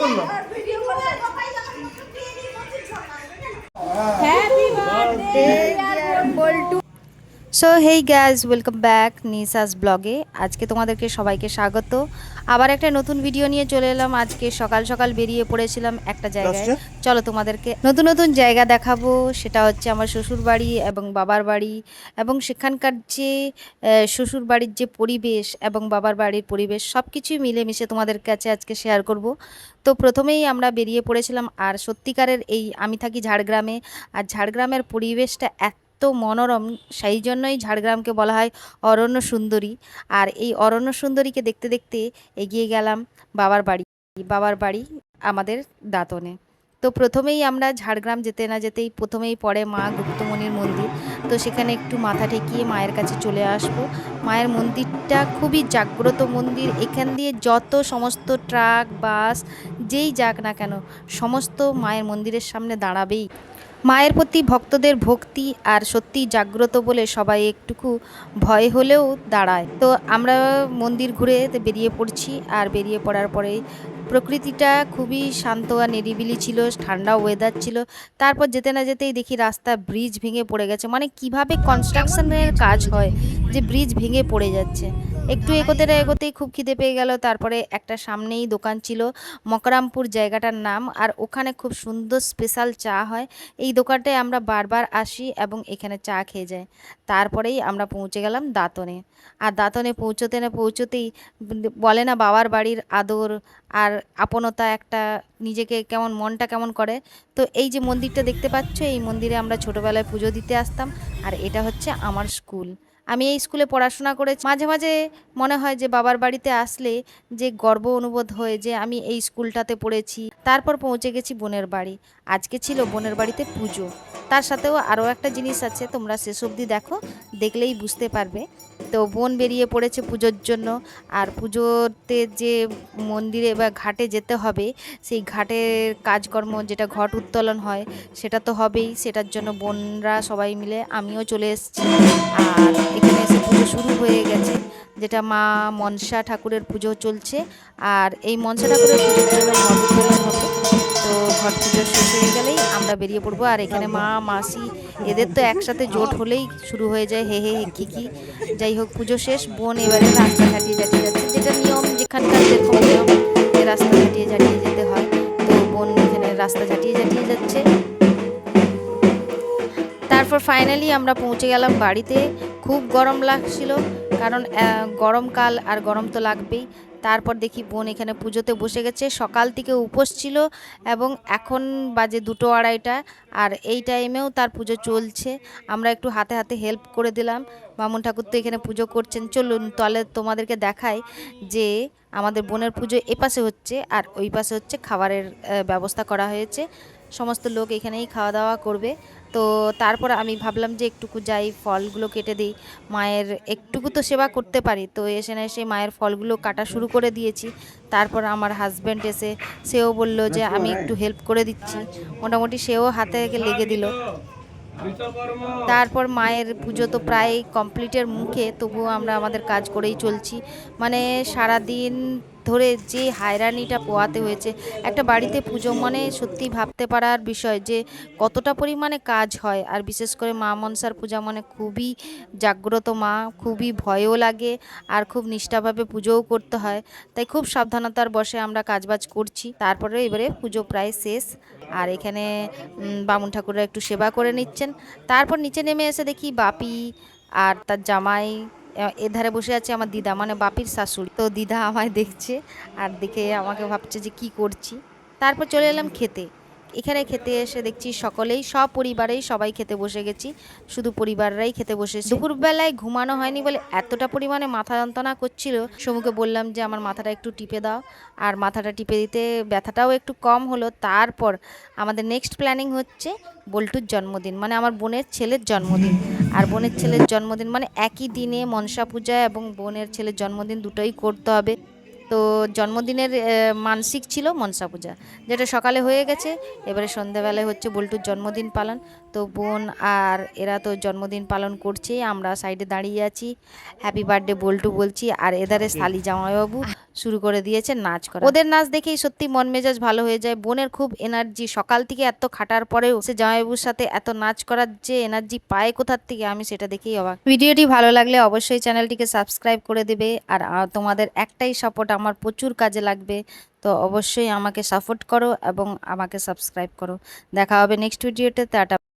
করলাম। Happy birthday dear Boltu. So hey guys, welcome back নিসাস ব্লগে। আজকে তোমাদেরকে সবাইকে স্বাগত। আবার একটা নতুন ভিডিও নিয়ে চলে এলাম। আজকে সকাল সকাল বেরিয়ে পড়েছিলাম একটা জায়গায়। চলো তোমাদেরকে নতুন নতুন জায়গা দেখাবো। সেটা হচ্ছে আমার শ্বশুর বাড়ি এবং বাবার বাড়ি, এবং সেখানকার যে শ্বশুর বাড়ির যে পরিবেশ এবং বাবার বাড়ির পরিবেশ সব কিছুই মিলেমিশে তোমাদের কাছে আজকে শেয়ার করব। তো প্রথমেই আমরা বেরিয়ে পড়েছিলাম, আর সত্যিকারের আমি থাকি ঝাড়গ্রামে, আর ঝাড়গ্রামের পরিবেশটা তো মনোরম, সেই জন্যই ঝাড়গ্রামকে বলা হয় অরণ্য সুন্দরী। আর এই অরণ্য সুন্দরীকে দেখতে দেখতে এগিয়ে গেলাম বাবার বাড়ি। বাবার বাড়ি আমাদের দাঁতনে। তো প্রথমেই আমরা ঝাড়গ্রাম যেতে না যেতেই প্রথমেই পড়ে মা গুপ্তমণির মন্দির। তো সেখানে একটু মাথা ঠেকিয়ে মায়ের কাছে চলে আসব। মায়ের মন্দিরটা খুবই জাগ্রত মন্দির। এখান দিয়ে যত সমস্ত ট্রাক বাস যেই যাক না কেন সমস্ত মায়ের মন্দিরের সামনে দাঁড়াবেই। মায়ের প্রতি ভক্তদের ভক্তি আর সত্যি জাগ্রত বলে সবাই একটুকু ভয় হলেও দাঁড়ায়। তো আমরা মন্দির ঘুরে বেরিয়ে পড়ছি, আর বেরিয়ে পড়ার পরেই প্রকৃতিটা খুবই শান্ত আর নিরিবিলি ছিল, ঠান্ডা ওয়েদার ছিল। তারপর যেতে না যেতেই দেখি রাস্তা ব্রিজ ভেঙে পড়ে গেছে। মানে কিভাবে কনস্ট্রাকশনের কাজ হয় যে ব্রিজ ভেঙে পড়ে যাচ্ছে। একটু এগোতে না এগোতেই খুব খিদে পেয়ে গেল। তারপরে একটা সামনেই দোকান ছিল, মকরামপুর জায়গাটার নাম, আর ওখানে খুব সুন্দর স্পেশাল চা হয়। এই দোকানটায় আমরা বারবার আসি এবং এখানে চা খেয়ে যাই। তারপরেই আমরা পৌঁছে গেলাম দাঁতনে। আর দাঁতনে পৌঁছতে না পৌঁছতেই বলে না বাবার বাড়ির আদর আর আপনতা একটা নিজেকে কেমন মনটা কেমন করে। তো এই যে মন্দিরটা দেখতে পাচ্ছ, এই মন্দিরে আমরা ছোটোবেলায় পুজো দিতে আসতাম। আর এটা হচ্ছে আমার স্কুল। আমি এই স্কুলে পড়াশোনা করেছি। মাঝে মাঝে মনে হয় যে বাবার বাড়িতে আসলে যে গর্ব অনুভূত হয় যে আমি এই স্কুলটাতে পড়েছি। তারপর পৌঁছে গেছি বোনের বাড়ি। আজকে ছিল বোনের বাড়িতে পুজো। তার সাথেও আরও একটা জিনিস আছে, তোমরা শেষ অবধি দেখো, দেখলেই বুঝতে পারবে। তো বোন বেরিয়ে পড়েছে পুজোর জন্য। আর পুজোতে যে মন্দিরে বা ঘাটে যেতে হবে, সেই ঘাটের কাজকর্ম যেটা ঘট উত্তোলন হয় সেটা তো হবেই। সেটার জন্য বোনরা সবাই মিলে, আমিও চলে এসেছি। আর এখানে এসে পুজো শুরু হয়ে গেছে, যেটা মা মনসা ঠাকুরের পুজো চলছে। আর এই মনসা ঠাকুরের পুজোর জন্য ঘট উত্তোলন হবে। তো ঘট পুজো শেষ হয়ে গেলেই আমরা বেরিয়ে পড়বো। আর এখানে মা মাসি এদের তো একসাথে জোট হলেই শুরু হয়ে যায় হে হে হে খিকি। যাই হোক, পুজো শেষ, বোন এবারে রাস্তা ঝাঁটিয়ে ঝাঁটিয়ে যাচ্ছে, যেটা নিয়ম, যেখানকার যেরকম নিয়ম যে রাস্তা ঝাঁটিয়ে ঝাঁটিয়ে যেতে হয়। তো বোন এখানে রাস্তা ঝাঁটিয়ে ঝাঁটিয়ে যাচ্ছে। তারপর ফাইনালি আমরা পৌঁছে গেলাম বাড়িতে। খুব গরম লাগছিল, কারণ গরমকাল আর গরম তো লাগবেই। তারপর দেখি বোন এখানে পুজোতে বসে গেছে। সকাল থেকে উপোস ছিল এবং এখন বাজে 2-2:30, আর এই টাইমেও তার পুজো চলছে। আমরা একটু হাতে হাতে হেল্প করে দিলাম। বামুন ঠাকুর তো এখানে পুজো করছেন। চলুন তাহলে তোমাদেরকে দেখাই যে আমাদের বোনের পুজো এপাশে হচ্ছে আর ওই পাশে হচ্ছে খাবারের ব্যবস্থা করা হয়েছে। সমস্ত লোক এখানেই খাওয়া দাওয়া করবে। তো তারপর আমি ভাবলাম যে একটুকু যাই, ফলগুলো কেটে দিই, মায়ের একটুকু তো সেবা করতে পারি। তো এসে না এসে মায়ের ফলগুলো কাটা শুরু করে দিয়েছি। তারপর আমার হাজব্যান্ড এসে সেও বলল যে আমি একটু হেল্প করে দিচ্ছি। মোটামুটি সেও হাতে লেগে দিল। তারপর মায়ের পুজো তো প্রায় কমপ্লিটের মুখে, তবুও আমরা আমাদের কাজ করেই চলছি। মানে সারাদিন ধরে যে হায়রানিটা পোয়াতে হয়েছে। একটা বাড়িতে পুজো মানে সত্যি ভাবতে পারার বিষয় যে কতটা পরিমাণে কাজ হয়। আর বিশেষ করে মা মনসার পূজা মানে খুবই জাগ্রত মা, খুবই ভয়ও লাগে আর খুব নিষ্ঠাভাবে পুজোও করতে হয়। তাই খুব সাবধানতার বশে আমরা কাজবাজ করছি। তারপরে এবারে পুজো প্রায় শেষ, আর এখানে বামুন ঠাকুররা একটু সেবা করে নিচ্ছেন। তারপর নিচে নেমে এসে দেখি বাপি আর তার জামাই, এধারে বসে আছে আমার দিদা, মানে বাপির শাশুড়ি। তো দিদা আমায় দেখছে আর দেখে আমাকে ভাবছে যে কি করছি। তারপর চলে এলাম খেতে। এখানে খেতে এসে দেখছি সকলেই, সব পরিবারেই সবাই খেতে বসে গেছি, শুধু পরিবাররাই খেতে বসেছে। দুপুরবেলায় ঘুমানো হয়নি বলে এতটা পরিমাণে মাথা যন্ত্রণা করছিল। সমুকে বললাম যে আমার মাথাটা একটু টিপে দাও, আর মাথাটা টিপে দিতে ব্যথাটাও একটু কম হলো। তারপর আমাদের নেক্সট প্ল্যানিং হচ্ছে বল্টুর জন্মদিন, মানে আমার বোনের ছেলের জন্মদিন। আর বোনের ছেলের জন্মদিন মানে একই দিনে মনসা পূজা এবং বোনের ছেলের জন্মদিন দুটোই করতে হবে। তো জন্মদিনের মানসিক ছিল মনসা পূজা, যেটা সকালে হয়ে গেছে। এবারে সন্ধ্যাবেলায় হচ্ছে বল্টুর জন্মদিন পালন। তো বোন আর এরা তো জন্মদিন পালন করছে, আমরা সাইডে দাঁড়িয়ে আছি, হ্যাপি বার্থডে বল্টু বলছি। আর এধারে শালি জামাইবাবু শুরু করে দিয়েছে নাচ করা। ওদের নাচ দেখেই সত্যি মন মেজাজ ভালো হয়ে যায়। বোনের খুব এনার্জি, সকাল থেকে এত খাটার পরেও সে জামাইবাবুর সাথে এত নাচ করার যে এনার্জি পায় কোথার থেকে, আমি সেটা দেখেই অবাক। ভিডিওটি ভালো লাগলে অবশ্যই চ্যানেলটিকে সাবস্ক্রাইব করে দেবে। আর তোমাদের একটাই সাপোর্ট আমার প্রচুর কাজে লাগবে, তো অবশ্যই আমাকে সাপোর্ট করো এবং আমাকে সাবস্ক্রাইব করো। দেখা হবে নেক্সট ভিডিওতে। টাটা।